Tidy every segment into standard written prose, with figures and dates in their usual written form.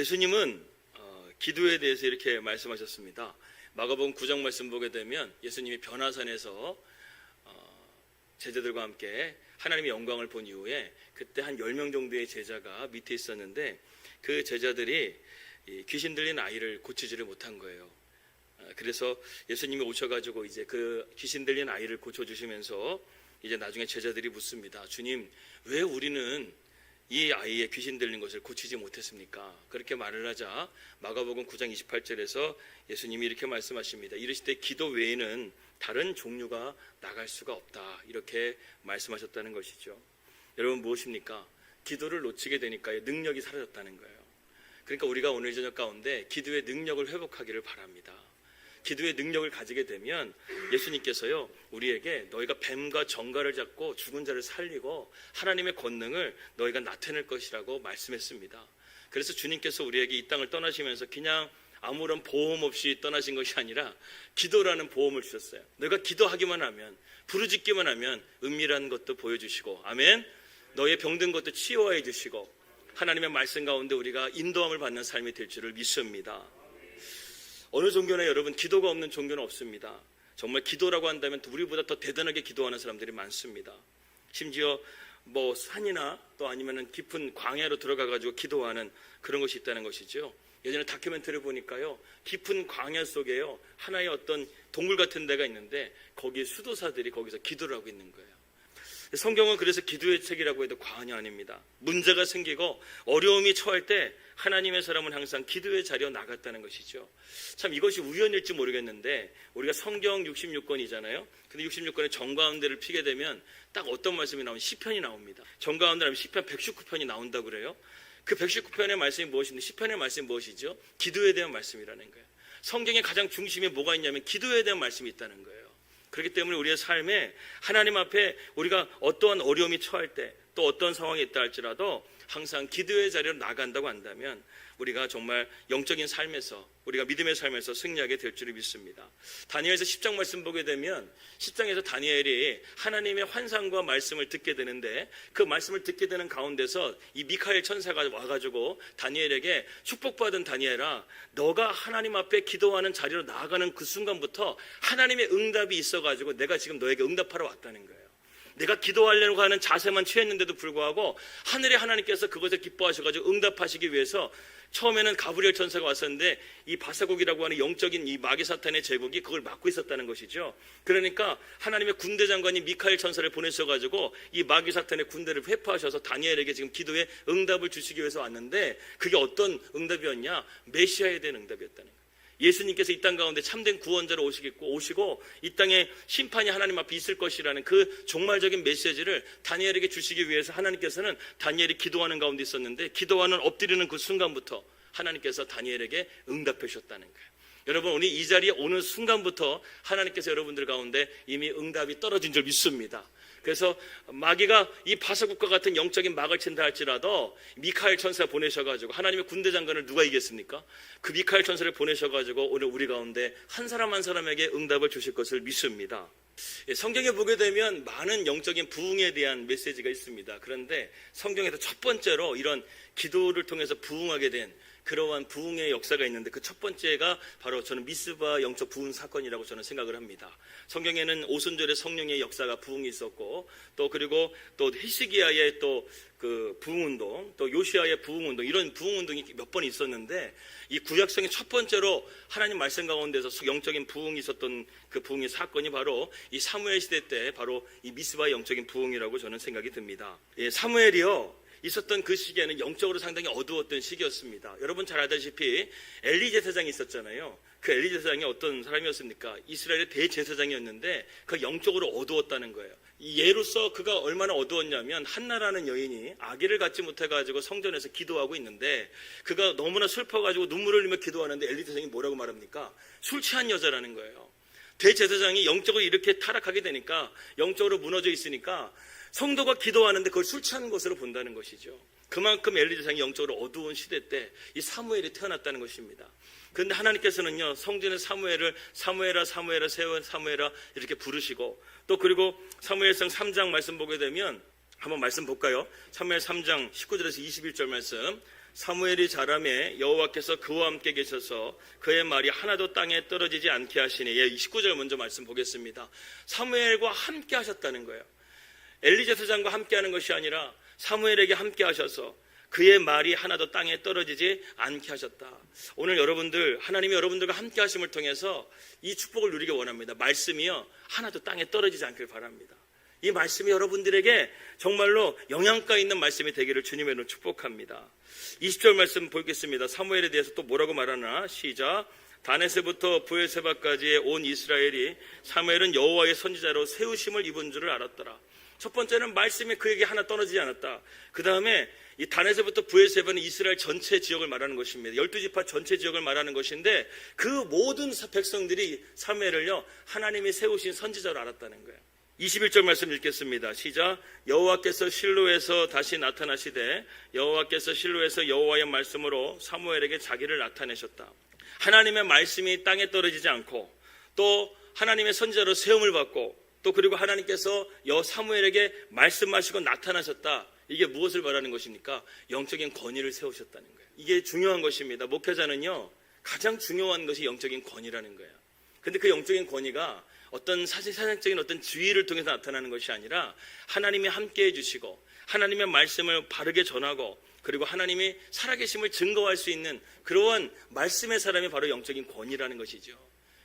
예수님은 기도에 대해서 이렇게 말씀하셨습니다. 마가복음 9장 말씀 보게 되면 예수님이 변화산에서 제자들과 함께 하나님의 영광을 본 이후에 그때 한 10명 정도의 제자가 밑에 있었는데 그 제자들이 귀신 들린 아이를 고치지를 못한 거예요. 그래서 예수님이 오셔가지고 이제 그 귀신 들린 아이를 고쳐주시면서 이제 나중에 제자들이 묻습니다. 주님, 왜 우리는 이 아이의 귀신 들린 것을 고치지 못했습니까? 그렇게 말을 하자 마가복음 9장 28절에서 예수님이 이렇게 말씀하십니다. 이르시되 기도 외에는 다른 종류가 나갈 수가 없다. 이렇게 말씀하셨다는 것이죠. 여러분 무엇입니까? 기도를 놓치게 되니까 능력이 사라졌다는 거예요. 그러니까 우리가 오늘 저녁 가운데 기도의 능력을 회복하기를 바랍니다. 기도의 능력을 가지게 되면 예수님께서요 우리에게 너희가 뱀과 정갈을 잡고 죽은 자를 살리고 하나님의 권능을 너희가 나타낼 것이라고 말씀했습니다. 그래서 주님께서 우리에게 이 땅을 떠나시면서 그냥 아무런 보험 없이 떠나신 것이 아니라 기도라는 보험을 주셨어요. 너희가 기도하기만 하면, 부르짖기만 하면 은밀한 것도 보여주시고, 아멘. 너희의 병든 것도 치유해 주시고 하나님의 말씀 가운데 우리가 인도함을 받는 삶이 될 줄을 믿습니다. 어느 종교나 여러분 기도가 없는 종교는 없습니다. 정말 기도라고 한다면 우리보다 더 대단하게 기도하는 사람들이 많습니다. 심지어 뭐 산이나 또 아니면은 깊은 광야로 들어가가지고 기도하는 그런 것이 있다는 것이죠. 예전에 다큐멘터리 보니까요 깊은 광야 속에요 하나의 어떤 동굴 같은 데가 있는데 거기에 수도사들이 거기서 기도를 하고 있는 거예요. 성경은 그래서 기도의 책이라고 해도 과언이 아닙니다. 문제가 생기고 어려움이 처할 때 하나님의 사람은 항상 기도의 자리로 나갔다는 것이죠. 참 이것이 우연일지 모르겠는데 우리가 성경 66권이잖아요. 근데 66권의 정가운데를 피게 되면 딱 어떤 말씀이 나오면 시편이 나옵니다. 정가운데 하면 시편 119편이 나온다고 그래요. 그 119편의 말씀이 무엇인데 시편의 말씀이 무엇이죠? 기도에 대한 말씀이라는 거예요. 성경의 가장 중심에 뭐가 있냐면 기도에 대한 말씀이 있다는 거예요. 그렇기 때문에 우리의 삶에 하나님 앞에 우리가 어떠한 어려움이 처할 때 또 어떤 상황이 있다 할지라도 항상 기도의 자리로 나간다고 한다면 우리가 정말 영적인 삶에서 우리가 믿음의 삶에서 승리하게 될 줄을 믿습니다. 다니엘서 10장 말씀 보게 되면 10장에서 다니엘이 하나님의 환상과 말씀을 듣게 되는데 그 말씀을 듣게 되는 가운데서 이 미카엘 천사가 와가지고 다니엘에게 축복받은 다니엘아 너가 하나님 앞에 기도하는 자리로 나아가는 그 순간부터 하나님의 응답이 있어가지고 내가 지금 너에게 응답하러 왔다는 거예요. 내가 기도하려고 하는 자세만 취했는데도 불구하고 하늘의 하나님께서 그것을 기뻐하셔가지고 응답하시기 위해서 처음에는 가브리엘 천사가 왔었는데 이 바사국이라고 하는 영적인 이 마귀 사탄의 제국이 그걸 막고 있었다는 것이죠. 그러니까 하나님의 군대 장관이 미카엘 천사를 보내셔가지고 이 마귀 사탄의 군대를 회파하셔서 다니엘에게 지금 기도에 응답을 주시기 위해서 왔는데 그게 어떤 응답이었냐? 메시아에 대한 응답이었다는 거예요. 예수님께서 이 땅 가운데 참된 구원자로 오시고 이 땅에 심판이 하나님 앞에 있을 것이라는 그 종말적인 메시지를 다니엘에게 주시기 위해서 하나님께서는 다니엘이 기도하는 가운데 있었는데 기도하는 엎드리는 그 순간부터 하나님께서 다니엘에게 응답해 주셨다는 거예요. 여러분 오늘 이 자리에 오는 순간부터 하나님께서 여러분들 가운데 이미 응답이 떨어진 줄 믿습니다. 그래서 마귀가 이 바사국과 같은 영적인 막을 친다 할지라도 미카엘 천사 보내셔가지고 하나님의 군대 장관을 누가 이겼습니까? 그 미카엘 천사를 보내셔가지고 오늘 우리 가운데 한 사람 한 사람에게 응답을 주실 것을 믿습니다. 성경에 보게 되면 많은 영적인 부흥에 대한 메시지가 있습니다. 그런데 성경에서 첫 번째로 이런 기도를 통해서 부흥하게 된 그러한 부흥의 역사가 있는데 그 첫 번째가 바로 저는 미스바 영적 부흥 사건이라고 저는 생각을 합니다. 성경에는 오순절의 성령의 역사가 부흥이 있었고 또 그리고 또 히스기야의 또 그 부흥운동 또 요시아의 부흥운동 이런 부흥운동이 몇 번 있었는데 이 구약성의 첫 번째로 하나님 말씀 가운데서 영적인 부흥이 있었던 그 부흥의 사건이 바로 이 사무엘 시대 때 바로 이 미스바의 영적인 부흥이라고 저는 생각이 듭니다. 예, 사무엘이요 있었던 그 시기에는 영적으로 상당히 어두웠던 시기였습니다. 여러분 잘 알다시피 엘리 제사장이 있었잖아요. 그 엘리 제사장이 어떤 사람이었습니까? 이스라엘의 대제사장이었는데 그 영적으로 어두웠다는 거예요. 예로서 그가 얼마나 어두웠냐면 한나라는 여인이 아기를 갖지 못해가지고 성전에서 기도하고 있는데 그가 너무나 슬퍼가지고 눈물을 흘리며 기도하는데 엘리 제사장이 뭐라고 말합니까? 술 취한 여자라는 거예요. 대제사장이 영적으로 이렇게 타락하게 되니까 영적으로 무너져 있으니까 성도가 기도하는데 그걸 술 취하는 것으로 본다는 것이죠. 그만큼 엘리 제사장이 영적으로 어두운 시대 때 이 사무엘이 태어났다는 것입니다. 그런데 하나님께서는요 성전의 사무엘을 사무엘아 사무엘아 사무엘아 이렇게 부르시고 또 그리고 사무엘상 3장 말씀 보게 되면 한번 말씀 볼까요? 사무엘 3장 19절에서 21절 말씀 사무엘이 자라매 여호와께서 그와 함께 계셔서 그의 말이 하나도 땅에 떨어지지 않게 하시니. 19절 먼저 말씀 보겠습니다. 사무엘과 함께 하셨다는 거예요. 엘리 제사장과 함께하는 것이 아니라 사무엘에게 함께 하셔서 그의 말이 하나도 땅에 떨어지지 않게 하셨다. 오늘 여러분들, 하나님이 여러분들과 함께 하심을 통해서 이 축복을 누리기 원합니다. 말씀이요, 하나도 땅에 떨어지지 않길 바랍니다. 이 말씀이 여러분들에게 정말로 영양가 있는 말씀이 되기를 주님의 이름으로 축복합니다. 20절 말씀 보겠습니다. 사무엘에 대해서 또 뭐라고 말하나? 시작. 다네스부터 브엘세바까지의 온 이스라엘이 사무엘은 여호와의 선지자로 세우심을 입은 줄을 알았더라. 첫 번째는 말씀이 그에게 하나 떨어지지 않았다. 그 다음에 이 다네스부터 브엘세바는 이스라엘 전체 지역을 말하는 것입니다. 12지파 전체 지역을 말하는 것인데 그 모든 백성들이 사무엘을요, 하나님이 세우신 선지자로 알았다는 거예요. 21절 말씀 읽겠습니다. 시작. 여호와께서 실로에서 다시 나타나시되 여호와께서 실로에서 여호와의 말씀으로 사무엘에게 자기를 나타내셨다. 하나님의 말씀이 땅에 떨어지지 않고 또 하나님의 선지자로 세움을 받고 또 그리고 하나님께서 사무엘에게 말씀하시고 나타나셨다. 이게 무엇을 말하는 것입니까? 영적인 권위를 세우셨다는 거예요. 이게 중요한 것입니다. 목회자는요, 가장 중요한 것이 영적인 권위라는 거예요. 근데 그 영적인 권위가 어떤 사실적인 어떤 지위를 통해서 나타나는 것이 아니라 하나님이 함께해 주시고 하나님의 말씀을 바르게 전하고 그리고 하나님이 살아계심을 증거할 수 있는 그러한 말씀의 사람이 바로 영적인 권위라는 것이죠.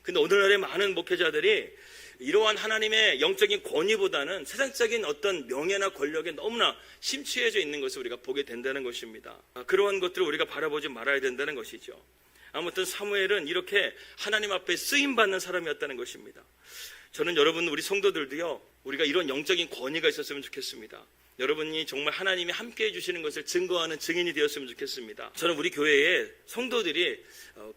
근데 오늘날의 많은 목회자들이 이러한 하나님의 영적인 권위보다는 세상적인 어떤 명예나 권력에 너무나 심취해져 있는 것을 우리가 보게 된다는 것입니다. 그러한 것들을 우리가 바라보지 말아야 된다는 것이죠. 아무튼 사무엘은 이렇게 하나님 앞에 쓰임받는 사람이었다는 것입니다. 저는 여러분, 우리 성도들도요, 우리가 이런 영적인 권위가 있었으면 좋겠습니다. 여러분이 정말 하나님이 함께 해주시는 것을 증거하는 증인이 되었으면 좋겠습니다. 저는 우리 교회에 성도들이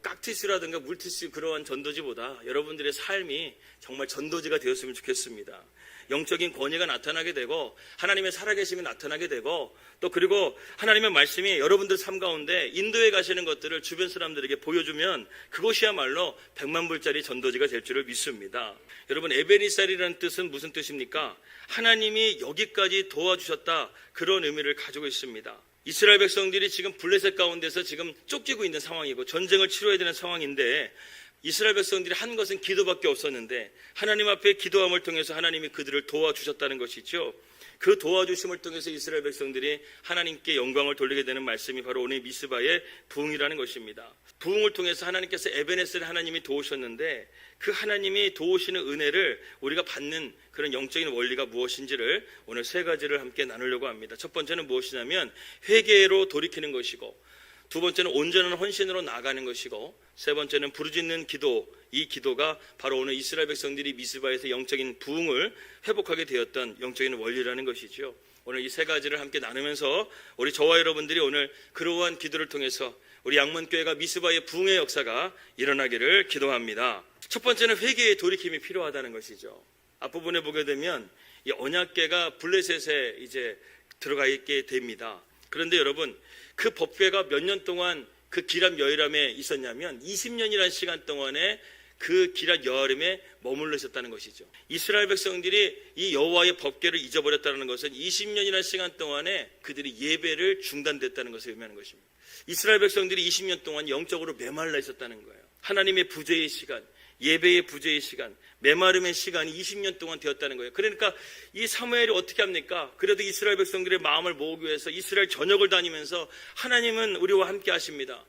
깍티스라든가 물티스 그러한 전도지보다 여러분들의 삶이 정말 전도지가 되었으면 좋겠습니다. 영적인 권위가 나타나게 되고 하나님의 살아계심이 나타나게 되고 또 그리고 하나님의 말씀이 여러분들 삶 가운데 인도해 가시는 것들을 주변 사람들에게 보여주면 그것이야말로 100만 불짜리 전도지가 될 줄을 믿습니다. 여러분, 에베니살이라는 뜻은 무슨 뜻입니까? 하나님이 여기까지 도와주셨다, 그런 의미를 가지고 있습니다. 이스라엘 백성들이 지금 블레셋 가운데서 지금 쫓기고 있는 상황이고 전쟁을 치러야 되는 상황인데 이스라엘 백성들이 한 것은 기도밖에 없었는데 하나님 앞에 기도함을 통해서 하나님이 그들을 도와주셨다는 것이죠. 그 도와주심을 통해서 이스라엘 백성들이 하나님께 영광을 돌리게 되는 말씀이 바로 오늘 미스바의 부흥이라는 것입니다. 부흥을 통해서 하나님께서 에베네스를 하나님이 도우셨는데 그 하나님이 도우시는 은혜를 우리가 받는 그런 영적인 원리가 무엇인지를 오늘 세 가지를 함께 나누려고 합니다. 첫 번째는 무엇이냐면 회개로 돌이키는 것이고, 두 번째는 온전한 헌신으로 나아가는 것이고, 세 번째는 부르짖는 기도. 이 기도가 바로 오늘 이스라엘 백성들이 미스바에서 영적인 부흥을 회복하게 되었던 영적인 원리라는 것이죠. 오늘 이 세 가지를 함께 나누면서 우리 저와 여러분들이 오늘 그러한 기도를 통해서 우리 양문교회가 미스바의 부흥의 역사가 일어나기를 기도합니다. 첫 번째는 회개의 돌이킴이 필요하다는 것이죠. 앞부분에 보게 되면 이 언약궤가 블레셋에 이제 들어가 있게 됩니다. 그런데 여러분, 그 법궤가 몇 년 동안 그 기람 여호람에 있었냐면 20년이라는 시간 동안에 그 기람 여호람에 머물러 있었다는 것이죠. 이스라엘 백성들이 이 여호와의 법궤를 잊어버렸다는 것은 20년이라는 시간 동안에 그들이 예배를 중단됐다는 것을 의미하는 것입니다. 이스라엘 백성들이 20년 동안 영적으로 메말라 있었다는 거예요. 하나님의 부재의 시간, 예배의 부재의 시간, 메마름의 시간이 20년 동안 되었다는 거예요. 그러니까 이 사무엘이 어떻게 합니까? 그래도 이스라엘 백성들의 마음을 모으기 위해서 이스라엘 전역을 다니면서 하나님은 우리와 함께 하십니다.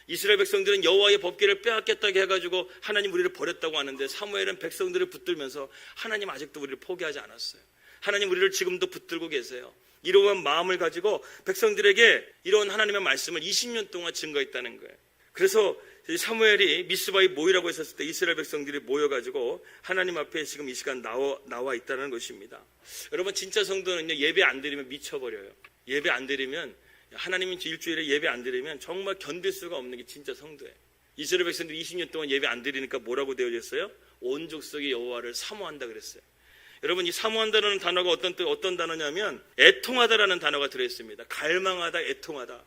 이스라엘 백성들은 여호와의 법궤를 빼앗겠다고 해가지고 하나님 우리를 버렸다고 하는데 사무엘은 백성들을 붙들면서 하나님 아직도 우리를 포기하지 않았어요. 하나님 우리를 지금도 붙들고 계세요. 이러한 마음을 가지고 백성들에게 이런 하나님의 말씀을 20년 동안 증거했다는 거예요. 그래서 사무엘이 미스바에 모이라고 했었을 때 이스라엘 백성들이 모여가지고 하나님 앞에 지금 이 시간 나와 있다는 것입니다. 여러분, 진짜 성도는요, 예배 안 드리면 미쳐버려요. 예배 안 드리면, 하나님이 일주일에 예배 안 드리면 정말 견딜 수가 없는 게 진짜 성도예요. 이스라엘 백성들이 20년 동안 예배 안 드리니까 뭐라고 되어졌어요? 온 족속의 여호와를 사모한다 그랬어요. 여러분, 이 사모한다는 단어가 어떤 단어냐면 애통하다라는 단어가 들어있습니다. 갈망하다, 애통하다.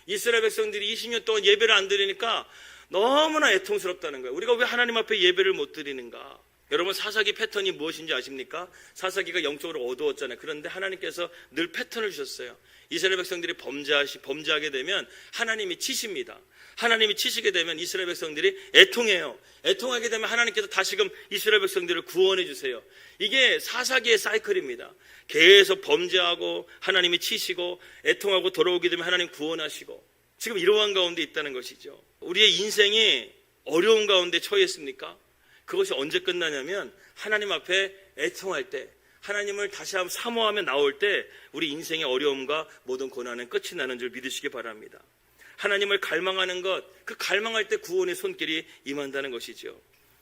이스라엘 백성들이 20년 동안 예배를 안 드리니까 너무나 애통스럽다는 거예요. 우리가 왜 하나님 앞에 예배를 못 드리는가? 여러분 사사기 패턴이 무엇인지 아십니까? 사사기가 영적으로 어두웠잖아요. 그런데 하나님께서 늘 패턴을 주셨어요. 이스라엘 백성들이 범죄하게 되면 하나님이 치십니다. 하나님이 치시게 되면 이스라엘 백성들이 애통해요. 애통하게 되면 하나님께서 다시금 이스라엘 백성들을 구원해 주세요. 이게 사사기의 사이클입니다. 계속 범죄하고 하나님이 치시고 애통하고 돌아오게 되면 하나님 구원하시고, 지금 이러한 가운데 있다는 것이죠. 우리의 인생이 어려운 가운데 처해 있습니까? 그것이 언제 끝나냐면 하나님 앞에 애통할 때, 하나님을 다시 한번 사모하며 나올 때 우리 인생의 어려움과 모든 고난은 끝이 나는 줄 믿으시기 바랍니다. 하나님을 갈망하는 것, 그 갈망할 때 구원의 손길이 임한다는 것이죠.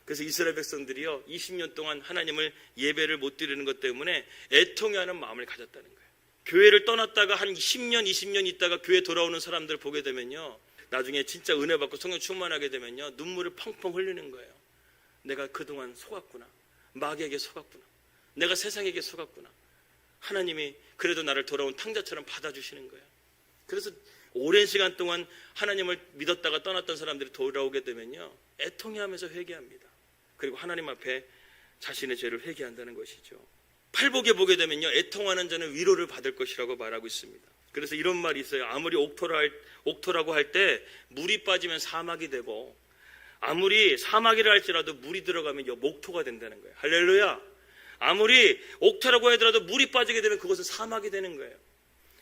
그래서 이스라엘 백성들이요 20년 동안 하나님을 예배를 못 드리는 것 때문에 애통해하는 마음을 가졌다는 거예요. 교회를 떠났다가 한 10년 20년 있다가 교회 돌아오는 사람들 보게 되면요, 나중에 진짜 은혜 받고 성령 충만하게 되면요 눈물을 펑펑 흘리는 거예요. 내가 그동안 속았구나. 마귀에게 속았구나. 내가 세상에게 속았구나. 하나님이 그래도 나를 돌아온 탕자처럼 받아주시는 거예요. 그래서 오랜 시간 동안 하나님을 믿었다가 떠났던 사람들이 돌아오게 되면요 애통해하면서 회개합니다. 그리고 하나님 앞에 자신의 죄를 회개한다는 것이죠. 팔복에 보게 되면요 애통하는 자는 위로를 받을 것이라고 말하고 있습니다. 그래서 이런 말이 있어요. 아무리 옥토라고 할 때 물이 빠지면 사막이 되고, 아무리 사막이라 할지라도 물이 들어가면 목토가 된다는 거예요. 할렐루야. 아무리 옥토라고 하더라도 물이 빠지게 되면 그것은 사막이 되는 거예요.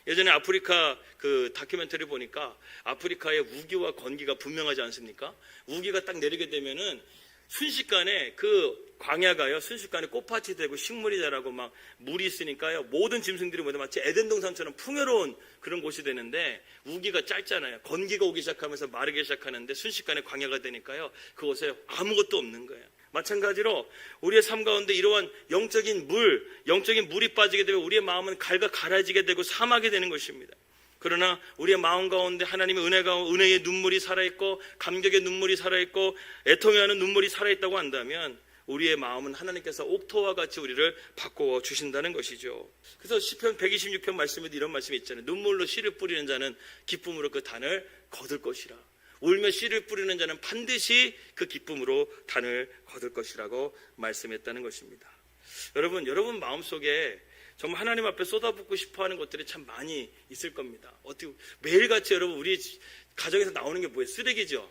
예전에 아프리카 그 다큐멘터리 보니까 아프리카의 우기와 건기가 분명하지 않습니까? 우기가 딱 내리게 되면은 순식간에 그 광야가요 순식간에 꽃밭이 되고 식물이 자라고 막 물이 있으니까요 모든 짐승들이 마치 에덴 동산처럼 풍요로운 그런 곳이 되는데, 우기가 짧잖아요. 건기가 오기 시작하면서 마르기 시작하는데 순식간에 광야가 되니까요 그곳에 아무것도 없는 거예요. 마찬가지로 우리의 삶 가운데 이러한 영적인 물이 빠지게 되면 우리의 마음은 갈가 갈아지게 되고 사막이 되는 것입니다. 그러나 우리의 마음 가운데 하나님의 은혜의 눈물이 살아있고, 감격의 눈물이 살아있고, 애통해하는 눈물이 살아있다고 한다면 우리의 마음은 하나님께서 옥토와 같이 우리를 바꿔 주신다는 것이죠. 그래서 시편 126편 말씀에도 이런 말씀이 있잖아요. 눈물로 씨를 뿌리는 자는 기쁨으로 그 단을 거둘 것이라. 울며 씨를 뿌리는 자는 반드시 그 기쁨으로 단을 거둘 것이라고 말씀했다는 것입니다. 여러분 마음속에 정말 하나님 앞에 쏟아붓고 싶어하는 것들이 참 많이 있을 겁니다. 어떻게 매일같이 여러분 우리 가정에서 나오는 게 뭐예요? 쓰레기죠.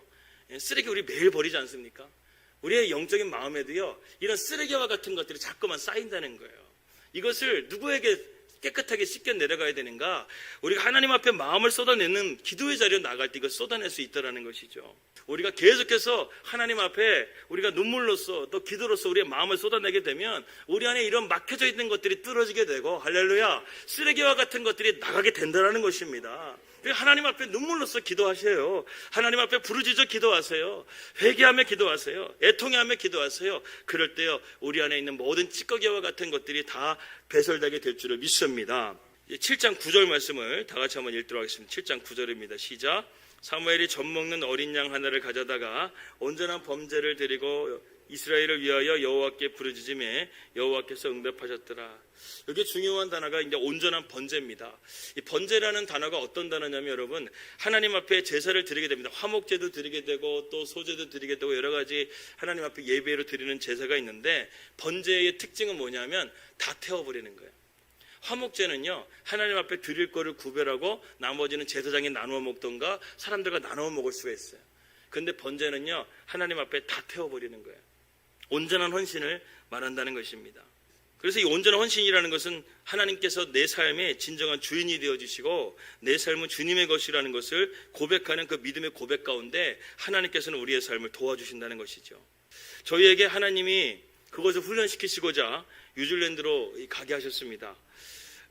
쓰레기 우리 매일 버리지 않습니까? 우리의 영적인 마음에도요 이런 쓰레기와 같은 것들이 자꾸만 쌓인다는 거예요. 이것을 누구에게 깨끗하게 씻겨 내려가야 되는가? 우리가 하나님 앞에 마음을 쏟아내는 기도의 자리로 나갈 때 이걸 쏟아낼 수 있다는 것이죠. 우리가 계속해서 하나님 앞에 우리가 눈물로써 또 기도로써 우리의 마음을 쏟아내게 되면 우리 안에 이런 막혀져 있는 것들이 뚫어지게 되고, 할렐루야, 쓰레기와 같은 것들이 나가게 된다는 것입니다. 하나님 앞에 눈물로써 기도하세요. 하나님 앞에 부르짖어 기도하세요. 회개하며 기도하세요. 애통해하며 기도하세요. 그럴 때요 우리 안에 있는 모든 찌꺼기와 같은 것들이 다 배설되게 될 줄을 믿습니다. 7장 9절 말씀을 다 같이 한번 읽도록 하겠습니다. 7장 9절입니다. 시작. 사무엘이 젖 먹는 어린 양 하나를 가져다가 온전한 범죄를 드리고 이스라엘을 위하여 여호와께 부르짖음에 여호와께서 응답하셨더라. 여기 중요한 단어가 이제 온전한 번제입니다. 이 번제라는 단어가 어떤 단어냐면 여러분 하나님 앞에 제사를 드리게 됩니다. 화목제도 드리게 되고 또 소제도 드리게 되고 여러 가지 하나님 앞에 예배로 드리는 제사가 있는데, 번제의 특징은 뭐냐면 다 태워버리는 거예요. 화목제는요 하나님 앞에 드릴 거를 구별하고 나머지는 제사장에 나누어 먹던가 사람들과 나누어 먹을 수가 있어요. 그런데 번제는요 하나님 앞에 다 태워버리는 거예요. 온전한 헌신을 말한다는 것입니다. 그래서 이 온전한 헌신이라는 것은 하나님께서 내 삶의 진정한 주인이 되어주시고 내 삶은 주님의 것이라는 것을 고백하는 그 믿음의 고백 가운데 하나님께서는 우리의 삶을 도와주신다는 것이죠. 저희에게 하나님이 그것을 훈련시키시고자 뉴질랜드로 가게 하셨습니다.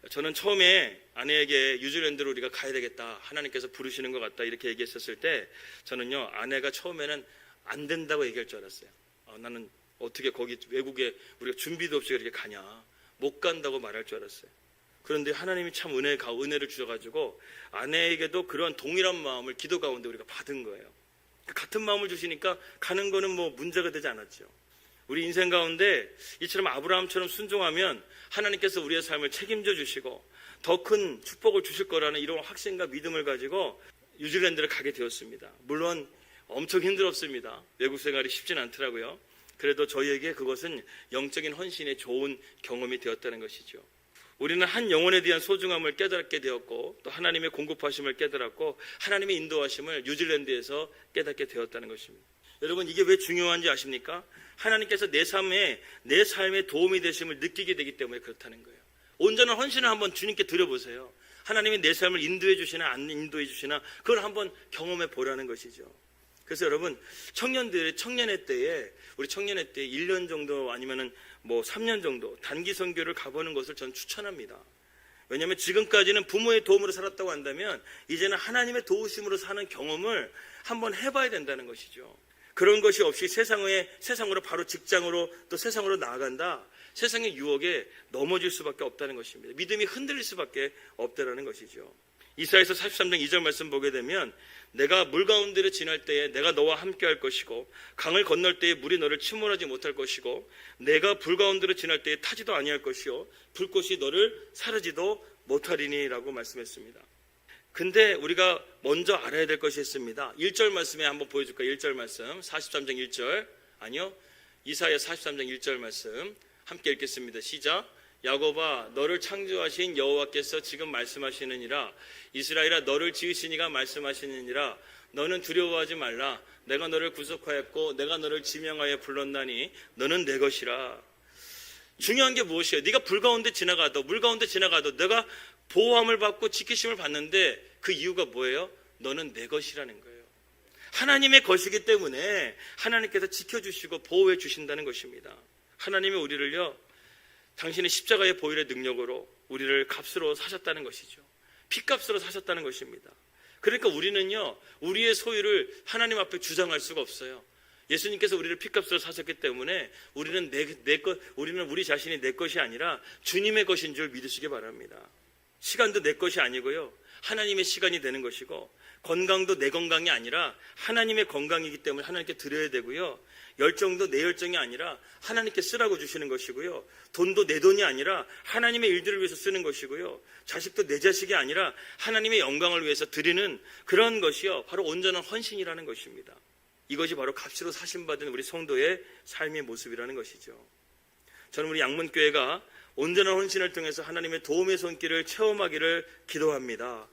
저는 처음에 아내에게 뉴질랜드로 우리가 가야 되겠다, 하나님께서 부르시는 것 같다 이렇게 얘기했었을 때 저는요 아내가 처음에는 안 된다고 얘기할 줄 알았어요. 나는 어떻게 거기 외국에 우리가 준비도 없이 그렇게 가냐, 못 간다고 말할 줄 알았어요. 그런데 하나님이 참 은혜를 주셔가지고 아내에게도 그런 동일한 마음을 기도 가운데 우리가 받은 거예요. 같은 마음을 주시니까 가는 거는 뭐 문제가 되지 않았죠. 우리 인생 가운데 이처럼 아브라함처럼 순종하면 하나님께서 우리의 삶을 책임져 주시고 더 큰 축복을 주실 거라는 이런 확신과 믿음을 가지고 뉴질랜드를 가게 되었습니다. 물론 엄청 힘들었습니다. 외국 생활이 쉽진 않더라고요. 그래도 저희에게 그것은 영적인 헌신의 좋은 경험이 되었다는 것이죠. 우리는 한 영혼에 대한 소중함을 깨닫게 되었고 또 하나님의 공급하심을 깨달았고 하나님의 인도하심을 뉴질랜드에서 깨닫게 되었다는 것입니다. 여러분, 이게 왜 중요한지 아십니까? 하나님께서 내 삶에 도움이 되심을 느끼게 되기 때문에 그렇다는 거예요. 온전한 헌신을 한번 주님께 드려보세요. 하나님이 내 삶을 인도해 주시나 안 인도해 주시나 그걸 한번 경험해 보라는 것이죠. 그래서 여러분, 청년의 때에 1년 정도 아니면은 3년 정도 단기 선교를 가보는 것을 전 추천합니다. 왜냐하면 지금까지는 부모의 도움으로 살았다고 한다면 이제는 하나님의 도우심으로 사는 경험을 한번 해봐야 된다는 것이죠. 그런 것이 없이 세상으로 바로 직장으로 또 세상으로 나아간다. 세상의 유혹에 넘어질 수밖에 없다는 것입니다. 믿음이 흔들릴 수밖에 없다는 것이죠. 이사야서 43장 2절 말씀 보게 되면 내가 물 가운데를 지날 때에 내가 너와 함께 할 것이고 강을 건널 때에 물이 너를 침몰하지 못할 것이고 내가 불 가운데를 지날 때에 타지도 아니할 것이요 불꽃이 너를 사르지도 못하리니 라고 말씀했습니다. 근데 우리가 먼저 알아야 될 것이 있습니다. 1절 말씀에 한번 보여줄까요? 1절 말씀 43장 1절 아니요 이사야 43장 1절 말씀 함께 읽겠습니다. 시작. 야곱아 너를 창조하신 여호와께서 지금 말씀하시느니라. 이스라엘아 너를 지으신 이가 말씀하시느니라. 너는 두려워하지 말라. 내가 너를 구속하였고 내가 너를 지명하여 불렀나니 너는 내 것이라. 중요한 게 무엇이에요? 네가 불 가운데 지나가도 물 가운데 지나가도 내가 보호함을 받고 지키심을 받는데 그 이유가 뭐예요? 너는 내 것이라는 거예요. 하나님의 것이기 때문에 하나님께서 지켜주시고 보호해 주신다는 것입니다. 하나님이 우리를요 당신의 십자가의 보혈의 능력으로 우리를 값으로 사셨다는 것이죠. 피값으로 사셨다는 것입니다. 그러니까 우리는요 우리의 소유를 하나님 앞에 주장할 수가 없어요. 예수님께서 우리를 피값으로 사셨기 때문에 우리는 우리는 우리 자신이 내 것이 아니라 주님의 것인 줄 믿으시기 바랍니다. 시간도 내 것이 아니고요 하나님의 시간이 되는 것이고 건강도 내 건강이 아니라 하나님의 건강이기 때문에 하나님께 드려야 되고요 열정도 내 열정이 아니라 하나님께 쓰라고 주시는 것이고요 돈도 내 돈이 아니라 하나님의 일들을 위해서 쓰는 것이고요 자식도 내 자식이 아니라 하나님의 영광을 위해서 드리는 그런 것이요 바로 온전한 헌신이라는 것입니다. 이것이 바로 값으로 사심받은 우리 성도의 삶의 모습이라는 것이죠. 저는 우리 양문교회가 온전한 헌신을 통해서 하나님의 도움의 손길을 체험하기를 기도합니다.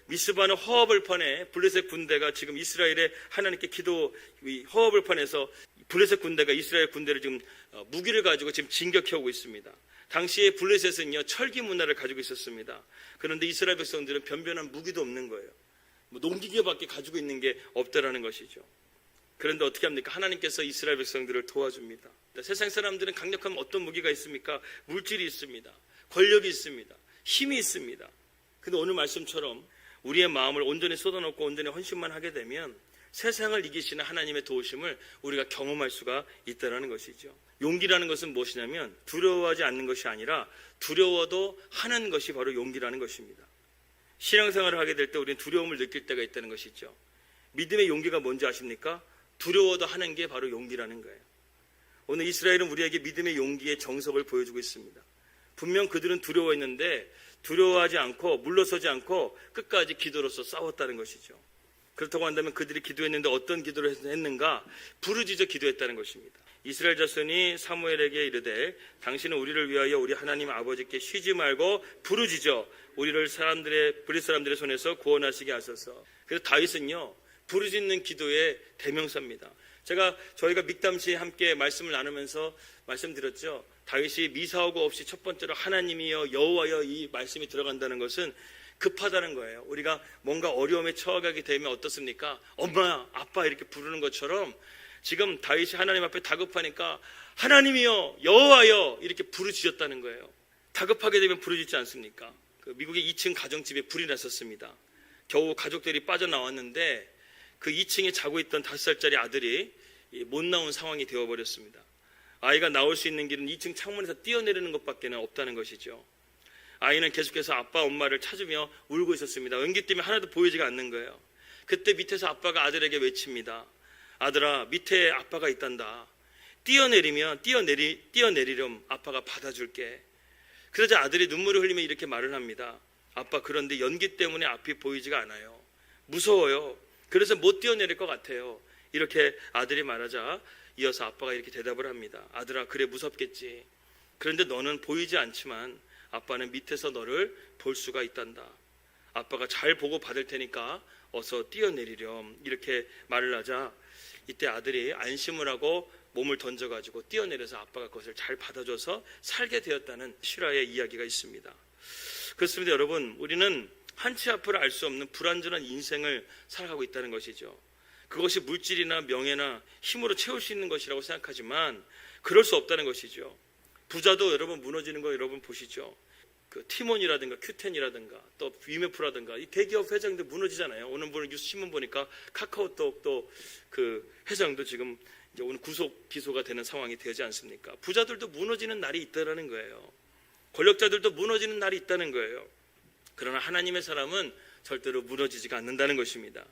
미스바는 허허벌판에 블레셋 군대가 지금 이스라엘의 하나님께 허허벌판에서 블레셋 군대가 이스라엘 군대를 지금 무기를 가지고 지금 진격해오고 있습니다. 당시에 블레셋은요 철기 문화를 가지고 있었습니다. 그런데 이스라엘 백성들은 변변한 무기도 없는 거예요. 농기계밖에 가지고 있는 게 없다라는 것이죠. 그런데 어떻게 합니까? 하나님께서 이스라엘 백성들을 도와줍니다. 세상 사람들은 강력한 어떤 무기가 있습니까? 물질이 있습니다. 권력이 있습니다. 힘이 있습니다. 근데 오늘 말씀처럼 우리의 마음을 온전히 쏟아놓고 온전히 헌신만 하게 되면 세상을 이기시는 하나님의 도우심을 우리가 경험할 수가 있다는 것이죠. 용기라는 것은 무엇이냐면 두려워하지 않는 것이 아니라 두려워도 하는 것이 바로 용기라는 것입니다. 신앙생활을 하게 될 때 우리는 두려움을 느낄 때가 있다는 것이죠. 믿음의 용기가 뭔지 아십니까? 두려워도 하는 게 바로 용기라는 거예요. 오늘 이스라엘은 우리에게 믿음의 용기의 정석을 보여주고 있습니다. 분명 그들은 두려워했는데 두려워하지 않고 물러서지 않고 끝까지 기도로서 싸웠다는 것이죠. 그렇다고 한다면 그들이 기도했는데 어떤 기도를 했는가? 부르짖어 기도했다는 것입니다. 이스라엘 자손이 사무엘에게 이르되 당신은 우리를 위하여 우리 하나님 아버지께 쉬지 말고 부르짖어 우리를 블레셋 사람들의 손에서 구원하시게 하소서. 그래서 다윗은요 부르짖는 기도의 대명사입니다. 저희가 믹담시 함께 말씀을 나누면서 말씀드렸죠. 다윗이 미사오고 없이 첫 번째로 하나님이여 여호와여 이 말씀이 들어간다는 것은 급하다는 거예요. 우리가 뭔가 어려움에 처하게 되면 어떻습니까? 엄마, 아빠 이렇게 부르는 것처럼 지금 다윗이 하나님 앞에 다급하니까 하나님이여 여호와여 이렇게 부르짖었다는 거예요. 다급하게 되면 부르짖지 않습니까? 미국의 2층 가정집에 불이 났었습니다. 겨우 가족들이 빠져나왔는데 그 2층에 자고 있던 5살짜리 아들이 못 나온 상황이 되어버렸습니다. 아이가 나올 수 있는 길은 2층 창문에서 뛰어내리는 것밖에 없다는 것이죠. 아이는 계속해서 아빠 엄마를 찾으며 울고 있었습니다. 은기 때문에 하나도 보이지가 않는 거예요. 그때 밑에서 아빠가 아들에게 외칩니다. 아들아 밑에 아빠가 있단다. 뛰어내리렴 아빠가 받아줄게. 그러자 아들이 눈물을 흘리며 이렇게 말을 합니다. 아빠 그런데 연기 때문에 앞이 보이지가 않아요. 무서워요. 그래서 못 뛰어내릴 것 같아요. 이렇게 아들이 말하자 이어서 아빠가 이렇게 대답을 합니다. 아들아, 그래 무섭겠지. 그런데 너는 보이지 않지만 아빠는 밑에서 너를 볼 수가 있단다. 아빠가 잘 보고 받을 테니까 어서 뛰어내리렴. 이렇게 말을 하자 이때 아들이 안심을 하고 몸을 던져가지고 뛰어내려서 아빠가 그것을 잘 받아줘서 살게 되었다는 실화의 이야기가 있습니다. 그렇습니다. 여러분, 우리는 한치 앞을 알 수 없는 불완전한 인생을 살아가고 있다는 것이죠. 그것이 물질이나 명예나 힘으로 채울 수 있는 것이라고 생각하지만 그럴 수 없다는 것이죠. 부자도 여러분 무너지는 거 여러분 보시죠. 그 티몬이라든가 큐텐이라든가 또 위메프라든가 이 대기업 회장들 무너지잖아요. 오늘 뉴스 신문 보니까 카카오톡 또 그 회장도 지금 이제 오늘 구속 기소가 되는 상황이 되지 않습니까? 부자들도 무너지는 날이 있다라는 거예요. 권력자들도 무너지는 날이 있다는 거예요. 그러나 하나님의 사람은 절대로 무너지지가 않는다는 것입니다.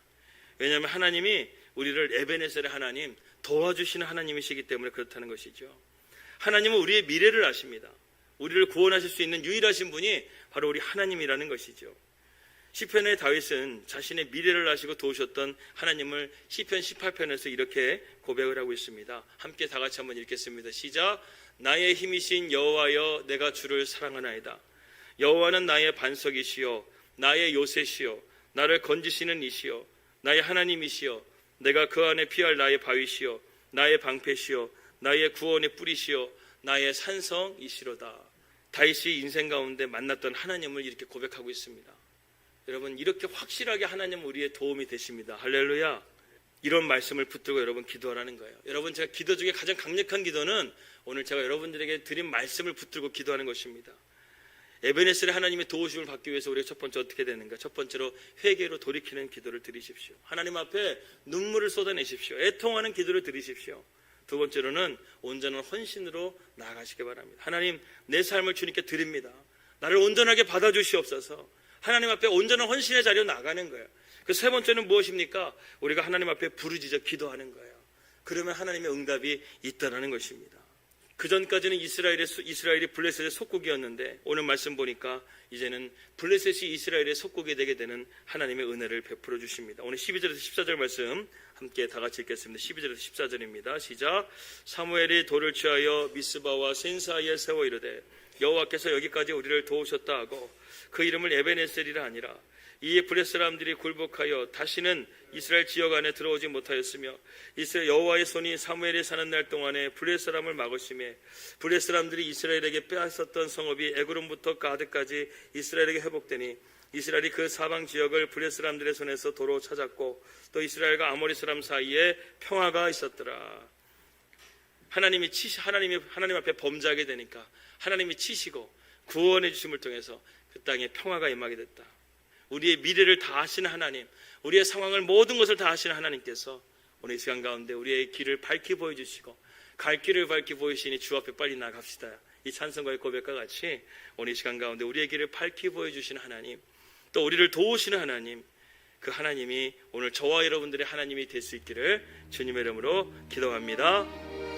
왜냐하면 하나님이 우리를 에베네셀의 하나님, 도와주시는 하나님이시기 때문에 그렇다는 것이죠. 하나님은 우리의 미래를 아십니다. 우리를 구원하실 수 있는 유일하신 분이 바로 우리 하나님이라는 것이죠. 시편의 다윗은 자신의 미래를 아시고 도우셨던 하나님을 시편 18편에서 이렇게 고백을 하고 있습니다. 함께 다 같이 한번 읽겠습니다. 시작. 나의 힘이신 여호와여, 내가 주를 사랑하나이다. 여호와는 나의 반석이시여, 나의 요새시여, 나를 건지시는 이시여, 나의 하나님이시여, 내가 그 안에 피할 나의 바위시여, 나의 방패시여, 나의 구원의 뿌리시여, 나의 산성이시로다. 다윗이 인생 가운데 만났던 하나님을 이렇게 고백하고 있습니다. 여러분, 이렇게 확실하게 하나님은 우리의 도움이 되십니다. 할렐루야. 이런 말씀을 붙들고 여러분 기도하라는 거예요. 여러분, 제가 기도 중에 가장 강력한 기도는 오늘 제가 여러분들에게 드린 말씀을 붙들고 기도하는 것입니다. 에베네셀의 하나님의 도우심을 받기 위해서 우리가 첫 번째 어떻게 되는가? 첫 번째로 회개로 돌이키는 기도를 드리십시오. 하나님 앞에 눈물을 쏟아내십시오. 애통하는 기도를 드리십시오. 두 번째로는 온전한 헌신으로 나아가시기 바랍니다. 하나님, 내 삶을 주님께 드립니다. 나를 온전하게 받아주시옵소서. 하나님 앞에 온전한 헌신의 자리로 나가는 거예요. 그 세 번째는 무엇입니까? 우리가 하나님 앞에 부르짖어 기도하는 거예요. 그러면 하나님의 응답이 있다는 것입니다. 그 전까지는 이스라엘이 블레셋의 속국이었는데 오늘 말씀 보니까 이제는 블레셋이 이스라엘의 속국이 되게 되는 하나님의 은혜를 베풀어 주십니다. 오늘 12절에서 14절 말씀 함께 다 같이 읽겠습니다. 12절에서 14절입니다. 시작. 사무엘이 돌을 취하여 미스바와 센 사이에 세워 이르되 여호와께서 여기까지 우리를 도우셨다 하고 그 이름을 에베네셀이라 하니라. 이에 블레셋 사람들이 굴복하여 다시는 이스라엘 지역 안에 들어오지 못하였으며 이스라엘 여호와의 손이 사무엘이 사는 날 동안에 블레셋 사람을 막으심에 블레셋 사람들이 이스라엘에게 빼앗았던 성읍이 에그론부터 가드까지 이스라엘에게 회복되니 이스라엘이 그 사방 지역을 블레셋 사람들의 손에서 도로 찾았고 또 이스라엘과 아모리 사람 사이에 평화가 있었더라. 하나님 앞에 범죄하게 되니까 하나님이 치시고 구원해 주심을 통해서 그 땅에 평화가 임하게 됐다. 우리의 미래를 다 아시는 하나님, 우리의 상황을 모든 것을 다 아시는 하나님께서 오늘 이 시간 가운데 우리의 길을 밝히 보여주시고 갈 길을 밝히 보이시니 주 앞에 빨리 나갑시다. 이 찬송가의 고백과 같이 오늘 이 시간 가운데 우리의 길을 밝히 보여주시는 하나님, 또 우리를 도우시는 하나님, 그 하나님이 오늘 저와 여러분들의 하나님이 될 수 있기를 주님의 이름으로 기도합니다.